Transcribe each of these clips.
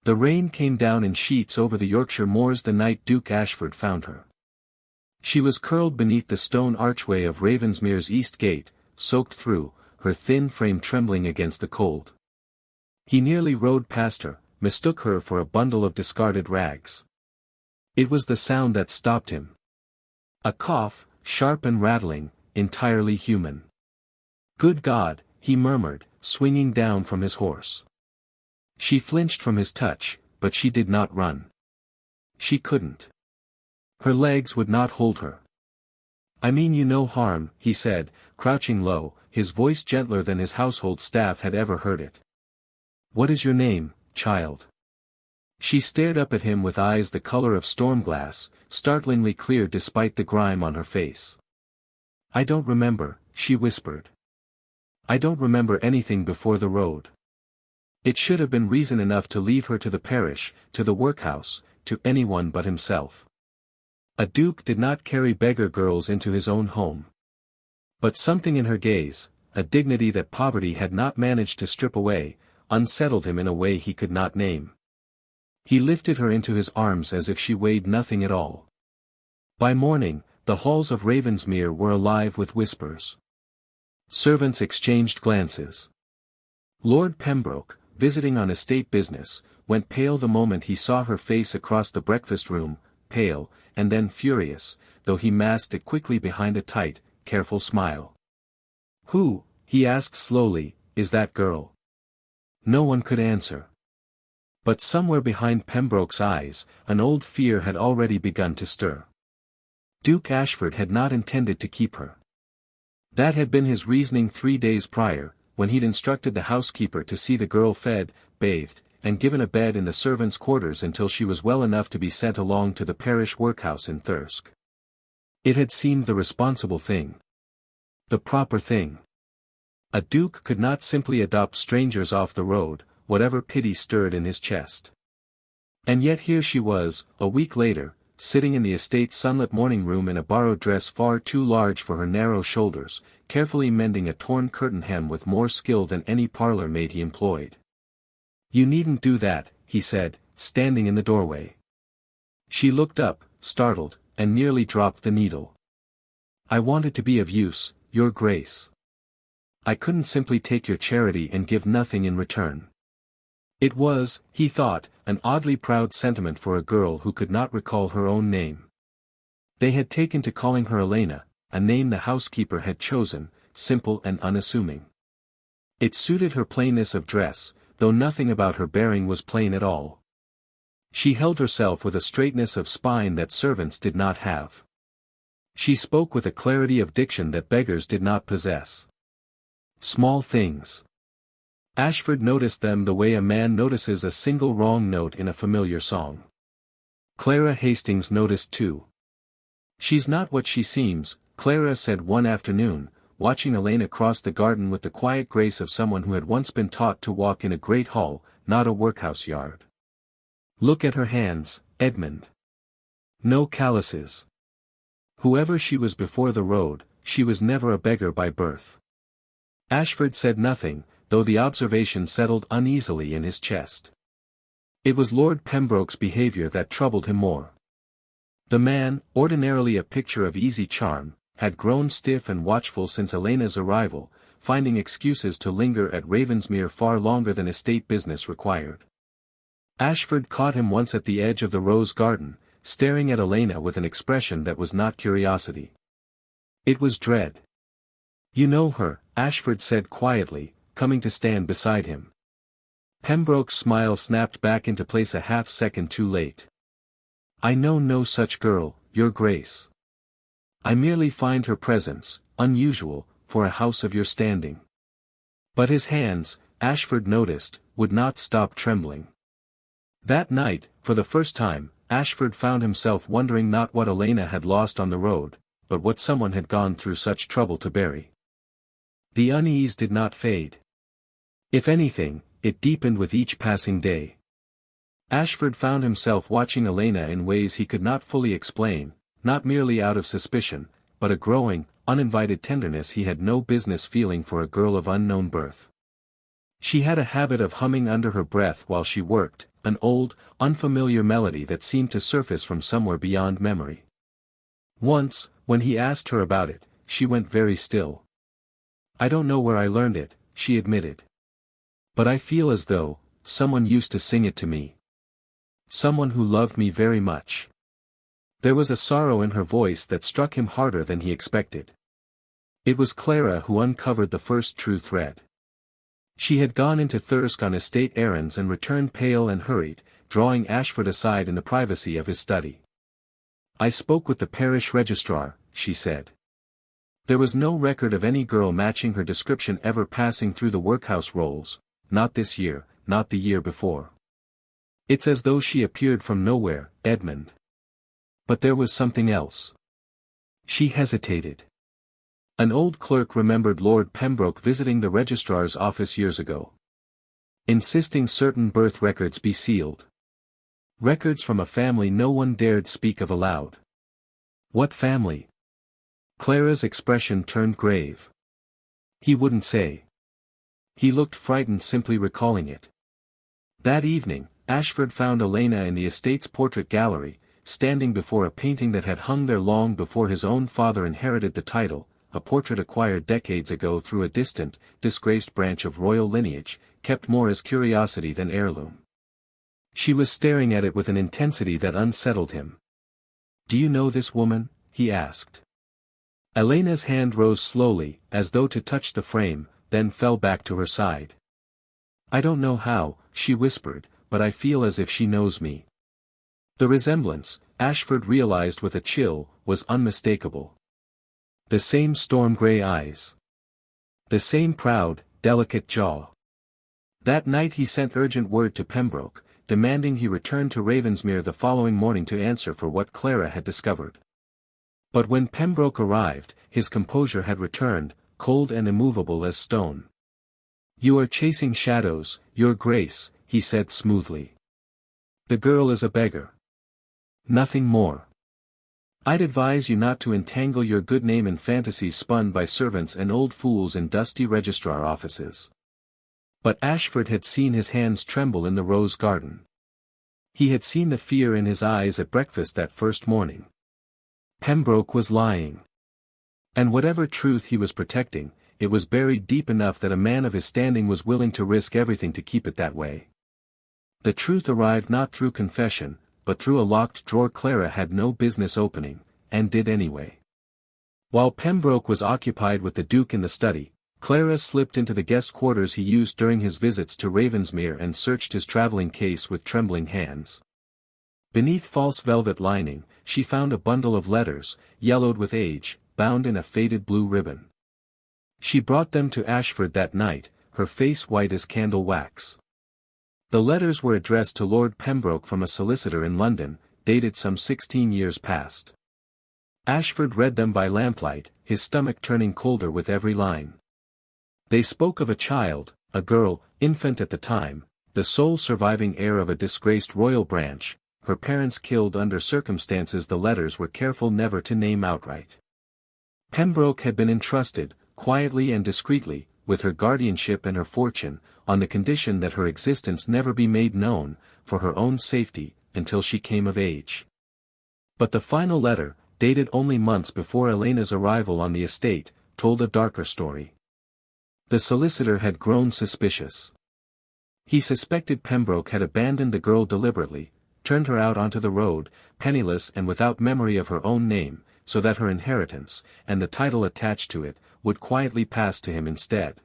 The rain came down in sheets over the Yorkshire moors the night Duke Ashford found her. She was curled beneath the stone archway of Ravensmere's east gate, soaked through, her thin frame trembling against the cold. He nearly rode past her, mistook her for a bundle of discarded rags. It was the sound that stopped him. A cough, sharp and rattling, entirely human. "Good God," he murmured, swinging down from his horse. She flinched from his touch, but she did not run. She couldn't. Her legs would not hold her. "I mean you no harm," he said, crouching low, his voice gentler than his household staff had ever heard it. "What is your name, child?" She stared up at him with eyes the color of storm glass, startlingly clear despite the grime on her face. "I don't remember," she whispered. "I don't remember anything before the road." It should have been reason enough to leave her to the parish, to the workhouse, to anyone but himself. A duke did not carry beggar girls into his own home. But something in her gaze, a dignity that poverty had not managed to strip away, unsettled him in a way he could not name. He lifted her into his arms as if she weighed nothing at all. By morning, the halls of Ravensmere were alive with whispers. Servants exchanged glances. Lord Pembroke, visiting on estate business, went pale the moment he saw her face across the breakfast room, pale, and then furious, though he masked it quickly behind a tight, careful smile. "Who," he asked slowly, "is that girl?" No one could answer. But somewhere behind Pembroke's eyes, an old fear had already begun to stir. Duke Ashford had not intended to keep her. That had been his reasoning 3 days prior, when he'd instructed the housekeeper to see the girl fed, bathed, and given a bed in the servants' quarters until she was well enough to be sent along to the parish workhouse in Thirsk. It had seemed the responsible thing. The proper thing. A duke could not simply adopt strangers off the road, whatever pity stirred in his chest. And yet here she was, a week later, sitting in the estate's sunlit morning room in a borrowed dress far too large for her narrow shoulders, carefully mending a torn curtain hem with more skill than any parlour maid he employed. "You needn't do that," he said, standing in the doorway. She looked up, startled, and nearly dropped the needle. "I wanted to be of use, Your Grace. I couldn't simply take your charity and give nothing in return." It was, he thought, an oddly proud sentiment for a girl who could not recall her own name. They had taken to calling her Elena, a name the housekeeper had chosen, simple and unassuming. It suited her plainness of dress, though nothing about her bearing was plain at all. She held herself with a straightness of spine that servants did not have. She spoke with a clarity of diction that beggars did not possess. Small things. Ashford noticed them the way a man notices a single wrong note in a familiar song. Clara Hastings noticed too. "She's not what she seems," Clara said one afternoon, watching Elena cross the garden with the quiet grace of someone who had once been taught to walk in a great hall, not a workhouse yard. "Look at her hands, Edmund. No calluses. Whoever she was before the road, she was never a beggar by birth." Ashford said nothing, though the observation settled uneasily in his chest. It was Lord Pembroke's behaviour that troubled him more. The man, ordinarily a picture of easy charm, had grown stiff and watchful since Elena's arrival, finding excuses to linger at Ravensmere far longer than estate business required. Ashford caught him once at the edge of the rose garden, staring at Elena with an expression that was not curiosity. It was dread. "You know her," Ashford said quietly, coming to stand beside him. Pembroke's smile snapped back into place a half-second too late. "I know no such girl, Your Grace. I merely find her presence unusual for a house of your standing." But his hands, Ashford noticed, would not stop trembling. That night, for the first time, Ashford found himself wondering not what Elena had lost on the road, but what someone had gone through such trouble to bury. The unease did not fade. If anything, it deepened with each passing day. Ashford found himself watching Elena in ways he could not fully explain, not merely out of suspicion, but a growing, uninvited tenderness he had no business feeling for a girl of unknown birth. She had a habit of humming under her breath while she worked, an old, unfamiliar melody that seemed to surface from somewhere beyond memory. Once, when he asked her about it, she went very still. "I don't know where I learned it," she admitted. "But I feel as though someone used to sing it to me. Someone who loved me very much." There was a sorrow in her voice that struck him harder than he expected. It was Clara who uncovered the first true thread. She had gone into Thirsk on estate errands and returned pale and hurried, drawing Ashford aside in the privacy of his study. "I spoke with the parish registrar," she said. "There was no record of any girl matching her description ever passing through the workhouse rolls, not this year, not the year before. It's as though she appeared from nowhere, Edmund. But there was something else." She hesitated. An old clerk remembered Lord Pembroke visiting the registrar's office years ago, insisting certain birth records be sealed. Records from a family no one dared speak of aloud. What family? Clara's expression turned grave. He wouldn't say. He looked frightened simply recalling it. That evening, Ashford found Elena in the estate's portrait gallery, standing before a painting that had hung there long before his own father inherited the title, a portrait acquired decades ago through a distant, disgraced branch of royal lineage, kept more as curiosity than heirloom. She was staring at it with an intensity that unsettled him. "Do you know this woman?" he asked. Elena's hand rose slowly, as though to touch the frame, then fell back to her side. "I don't know how," she whispered, "but I feel as if she knows me." The resemblance, Ashford realized with a chill, was unmistakable. The same storm-gray eyes. The same proud, delicate jaw. That night he sent urgent word to Pembroke, demanding he return to Ravensmere the following morning to answer for what Clara had discovered. But when Pembroke arrived, his composure had returned, cold and immovable as stone. "You are chasing shadows, Your Grace," he said smoothly. "The girl is a beggar. Nothing more. I'd advise you not to entangle your good name in fantasies spun by servants and old fools in dusty registrar offices." But Ashford had seen his hands tremble in the rose garden. He had seen the fear in his eyes at breakfast that first morning. Pembroke was lying. And whatever truth he was protecting, it was buried deep enough that a man of his standing was willing to risk everything to keep it that way. The truth arrived not through confession, but through a locked drawer Clara had no business opening, and did anyway. While Pembroke was occupied with the Duke in the study, Clara slipped into the guest quarters he used during his visits to Ravensmere and searched his traveling case with trembling hands. Beneath false velvet lining, she found a bundle of letters, yellowed with age, bound in a faded blue ribbon. She brought them to Ashford that night, her face white as candle wax. The letters were addressed to Lord Pembroke from a solicitor in London, dated some 16 years past. Ashford read them by lamplight, his stomach turning colder with every line. They spoke of a child, a girl, infant at the time, the sole surviving heir of a disgraced royal branch, her parents killed under circumstances the letters were careful never to name outright. Pembroke had been entrusted, quietly and discreetly, with her guardianship and her fortune, on the condition that her existence never be made known, for her own safety, until she came of age. But the final letter, dated only months before Elena's arrival on the estate, told a darker story. The solicitor had grown suspicious. He suspected Pembroke had abandoned the girl deliberately, turned her out onto the road, penniless and without memory of her own name, so that her inheritance, and the title attached to it, would quietly pass to him instead.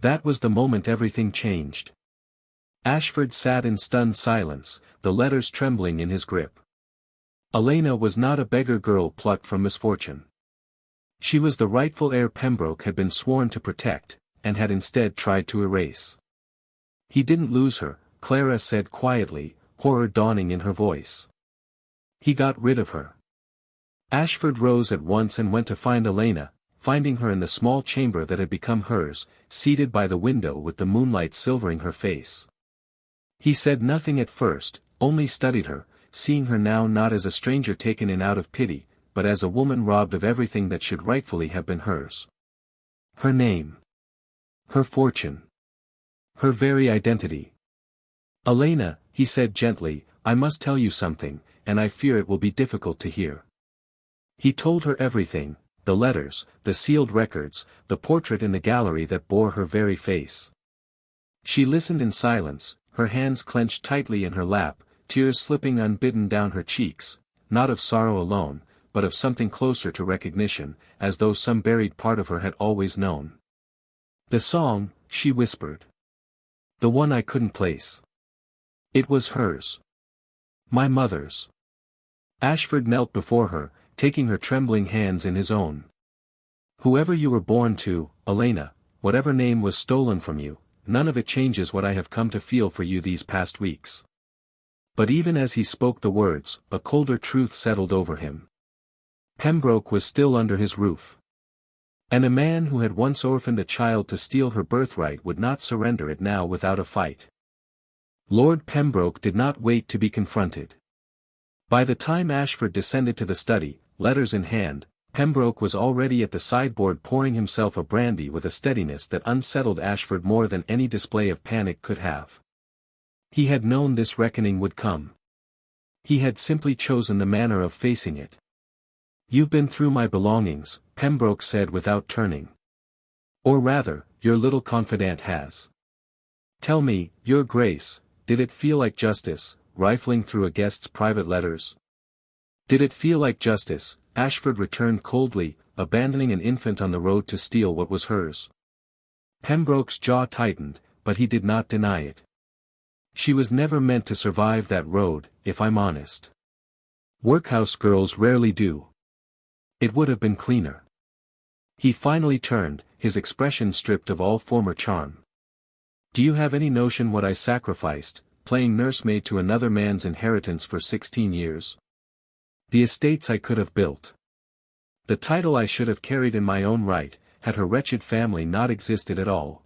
That was the moment everything changed. Ashford sat in stunned silence, the letters trembling in his grip. Elena was not a beggar girl plucked from misfortune. She was the rightful heir Pembroke had been sworn to protect, and had instead tried to erase. "He didn't lose her," Clara said quietly, horror dawning in her voice. "He got rid of her." Ashford rose at once and went to find Elena, finding her in the small chamber that had become hers, seated by the window with the moonlight silvering her face. He said nothing at first, only studied her, seeing her now not as a stranger taken in out of pity, but as a woman robbed of everything that should rightfully have been hers. Her name. Her fortune. Her very identity. "Elena," he said gently, "I must tell you something, and I fear it will be difficult to hear." He told her everything, the letters, the sealed records, the portrait in the gallery that bore her very face. She listened in silence, her hands clenched tightly in her lap, tears slipping unbidden down her cheeks, not of sorrow alone, but of something closer to recognition, as though some buried part of her had always known. "The song," she whispered. "The one I couldn't place. It was hers. My mother's." Ashford knelt before her, taking her trembling hands in his own. "Whoever you were born to, Elena, whatever name was stolen from you, none of it changes what I have come to feel for you these past weeks." But even as he spoke the words, a colder truth settled over him. Pembroke was still under his roof. And a man who had once orphaned a child to steal her birthright would not surrender it now without a fight. Lord Pembroke did not wait to be confronted. By the time Ashford descended to the study, letters in hand, Pembroke was already at the sideboard pouring himself a brandy with a steadiness that unsettled Ashford more than any display of panic could have. He had known this reckoning would come. He had simply chosen the manner of facing it. "You've been through my belongings," Pembroke said without turning. "Or rather, your little confidant has. Tell me, Your Grace, did it feel like justice, rifling through a guest's private letters?" "Did it feel like justice?" Ashford returned coldly, abandoning an infant on the road to steal what was hers. Pembroke's jaw tightened, but he did not deny it. "She was never meant to survive that road, if I'm honest. Workhouse girls rarely do. It would have been cleaner." He finally turned, his expression stripped of all former charm. "Do you have any notion what I sacrificed, playing nursemaid to another man's inheritance for 16 years? The estates I could have built. The title I should have carried in my own right, had her wretched family not existed at all."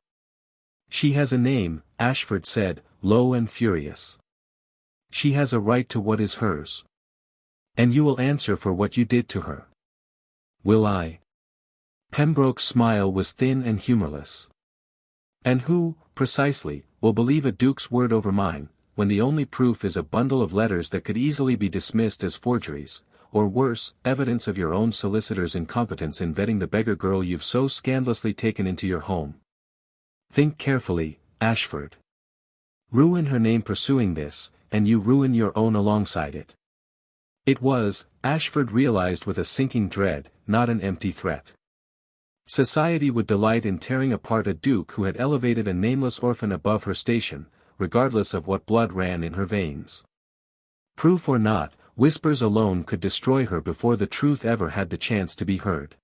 "She has a name," Ashford said, low and furious. "She has a right to what is hers. And you will answer for what you did to her." "Will I?" Pembroke's smile was thin and humorless. "And who, precisely, will believe a duke's word over mine, when the only proof is a bundle of letters that could easily be dismissed as forgeries, or worse, evidence of your own solicitor's incompetence in vetting the beggar girl you've so scandalously taken into your home? Think carefully, Ashford. Ruin her name pursuing this, and you ruin your own alongside it." It was, Ashford realized with a sinking dread, not an empty threat. Society would delight in tearing apart a duke who had elevated a nameless orphan above her station, regardless of what blood ran in her veins. Proof or not, whispers alone could destroy her before the truth ever had the chance to be heard.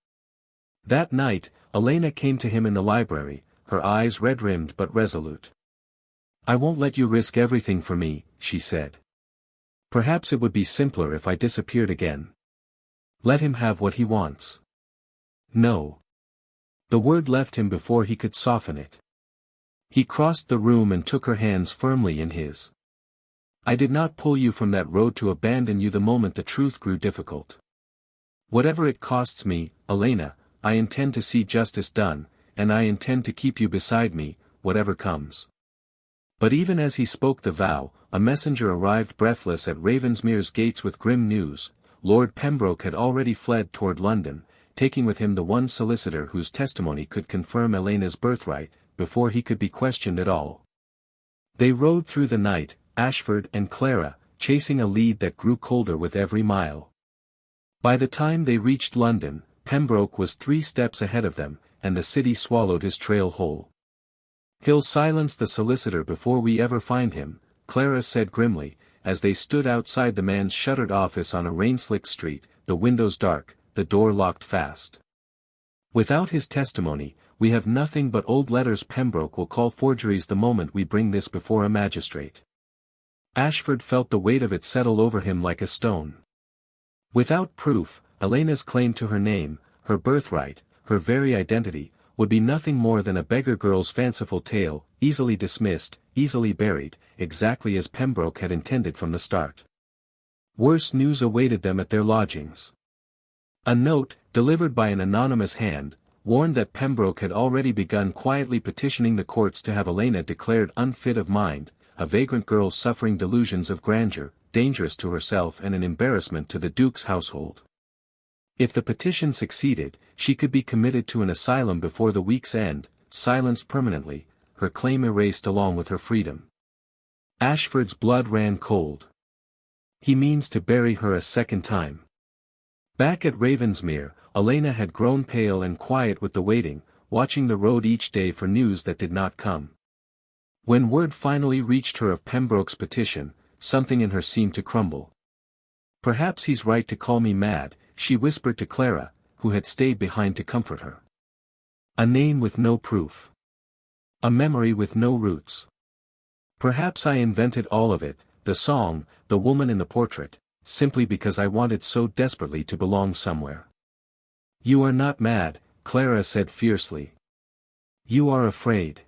That night, Elena came to him in the library, her eyes red-rimmed but resolute. "I won't let you risk everything for me," she said. "Perhaps it would be simpler if I disappeared again. Let him have what he wants." "No." The word left him before he could soften it. He crossed the room and took her hands firmly in his. "I did not pull you from that road to abandon you the moment the truth grew difficult. Whatever it costs me, Elena, I intend to see justice done, and I intend to keep you beside me, whatever comes." But even as he spoke the vow, a messenger arrived breathless at Ravensmere's gates with grim news. Lord Pembroke had already fled toward London, taking with him the one solicitor whose testimony could confirm Elena's birthright, before he could be questioned at all. They rode through the night, Ashford and Clara, chasing a lead that grew colder with every mile. By the time they reached London, Pembroke was 3 steps ahead of them, and the city swallowed his trail whole. "He'll silence the solicitor before we ever find him," Clara said grimly, as they stood outside the man's shuttered office on a rain-slicked street, the windows dark, the door locked fast. "Without his testimony, we have nothing but old letters Pembroke will call forgeries the moment we bring this before a magistrate." Ashford felt the weight of it settle over him like a stone. Without proof, Elena's claim to her name, her birthright, her very identity, would be nothing more than a beggar girl's fanciful tale, easily dismissed, easily buried, exactly as Pembroke had intended from the start. Worse news awaited them at their lodgings. A note, delivered by an anonymous hand, warned that Pembroke had already begun quietly petitioning the courts to have Elena declared unfit of mind, a vagrant girl suffering delusions of grandeur, dangerous to herself and an embarrassment to the Duke's household. If the petition succeeded, she could be committed to an asylum before the week's end, silenced permanently, her claim erased along with her freedom. Ashford's blood ran cold. He means to bury her a second time. Back at Ravensmere, Elena had grown pale and quiet with the waiting, watching the road each day for news that did not come. When word finally reached her of Pembroke's petition, something in her seemed to crumble. "Perhaps he's right to call me mad," she whispered to Clara, who had stayed behind to comfort her. "A name with no proof. A memory with no roots. Perhaps I invented all of it, the song, the woman in the portrait, simply because I wanted so desperately to belong somewhere." "You are not mad," Clara said fiercely. "You are afraid.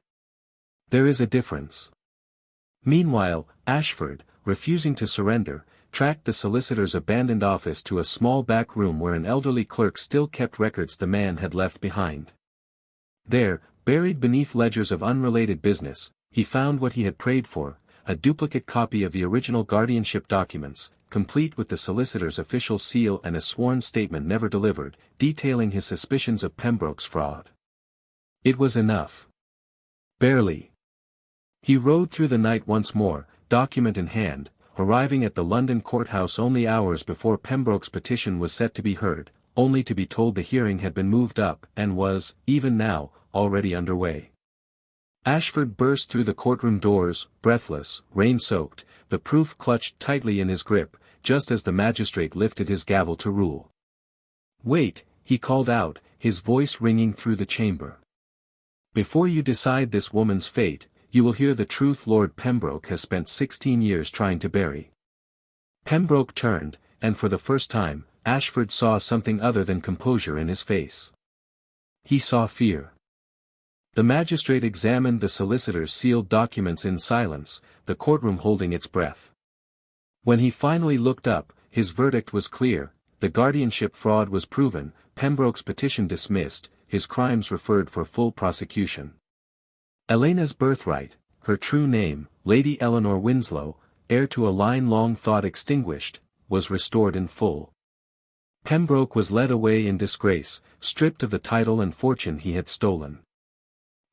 There is a difference." Meanwhile, Ashford, refusing to surrender, tracked the solicitor's abandoned office to a small back room where an elderly clerk still kept records the man had left behind. There, buried beneath ledgers of unrelated business, he found what he had prayed for, a duplicate copy of the original guardianship documents, complete with the solicitor's official seal and a sworn statement never delivered, detailing his suspicions of Pembroke's fraud. It was enough. Barely. He rode through the night once more, document in hand, arriving at the London courthouse only hours before Pembroke's petition was set to be heard, only to be told the hearing had been moved up and was, even now, already underway. Ashford burst through the courtroom doors, breathless, rain-soaked, the proof clutched tightly in his grip, just as the magistrate lifted his gavel to rule. "Wait," he called out, his voice ringing through the chamber. "Before you decide this woman's fate, you will hear the truth Lord Pembroke has spent 16 years trying to bury." Pembroke turned, and for the first time, Ashford saw something other than composure in his face. He saw fear. The magistrate examined the solicitor's sealed documents in silence, the courtroom holding its breath. When he finally looked up, his verdict was clear: the guardianship fraud was proven, Pembroke's petition dismissed, his crimes referred for full prosecution. Elena's birthright, her true name, Lady Eleanor Winslow, heir to a line long thought extinguished, was restored in full. Pembroke was led away in disgrace, stripped of the title and fortune he had stolen.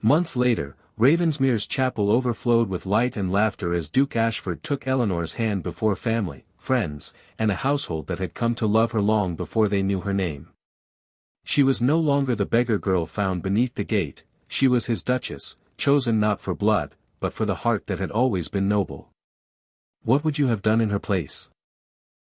Months later, Ravensmere's chapel overflowed with light and laughter as Duke Ashford took Eleanor's hand before family, friends, and a household that had come to love her long before they knew her name. She was no longer the beggar girl found beneath the gate, she was his duchess, chosen not for blood, but for the heart that had always been noble. What would you have done in her place?